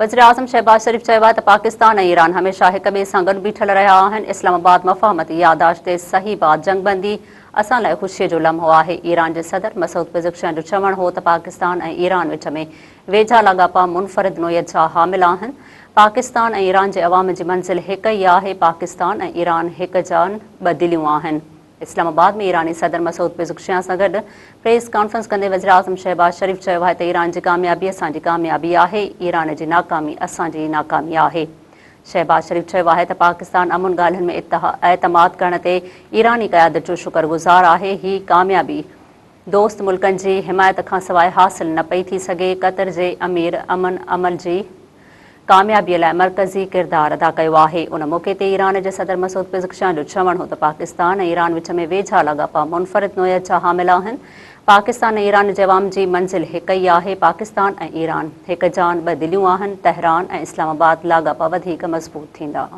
वज़ीर-ए-आज़म शहबाज शरीफ़ चयो आहे त पाकिस्तान ऐं ईरान हमेशह हिक ॿिए सां गॾु बीठल रहिया आहिनि। इस्लामाबाद मफ़ाहमती याददाश्त ते सही बात जंगबंदी असां लाइ ख़ुशीअ जो लम्हो आहे। ईरान जे सदर मसूद पेज़ेश्कियान जो चवणु हो त पाकिस्तान ऐं ईरान विच में वेझा लाॻापा मुनफ़रिद नोयत जा हामिल आहिनि। पाकिस्तान ऐं ईरान जे अवाम जी मंज़िल हिक ई आहे। पाकिस्तान ऐं ईरान हिक जान ॿ दिलियूं आहिनि। इस्लामाबाद में ईरानी सदर मसूद पेज़ेश्कियान सां गॾु प्रेस कॉन्फ्रेंस कंदे वज़ीर-ए-आज़म शहबाज शरीफ़ चयो आहे त ईरान जी कामयाबी असांजी कामयाबी आहे, ईरान जी नाकामी असांजी नाकामी आहे। शहबाज शरीफ़ चयो आहे त पाकिस्तान अमुन ॻाल्हियुनि में एतमाद करण ते ईरानी क़यादत जो शुक्रगुज़ार आहे। ही कामयाबी दोस्त मुल्कनि जी हिमायत खां सवाइ हासिल न पई थी सघे। क़तर जे अमीर अमन अमल जी कामयाबीअ लाइ मरकज़ी किरदारु अदा कयो आहे। उन मौक़े ते ईरान जे सदर मसूद पेज़ेश्कियान जो चवणु हो त पाकिस्तान ऐं ईरान विच में वेझा लाॻापा मुनफ़रिद नोयत जा हामिल आहिनि। पाकिस्तान ऐं ईरान जे अवाम जी मंज़िल हिक ई आहे। पाकिस्तान ऐं ईरान हिक जान ॿ दिलियूं आहिनि। तहरान ऐं इस्लामाबाद लाॻापा वधीक मज़बूत थींदा।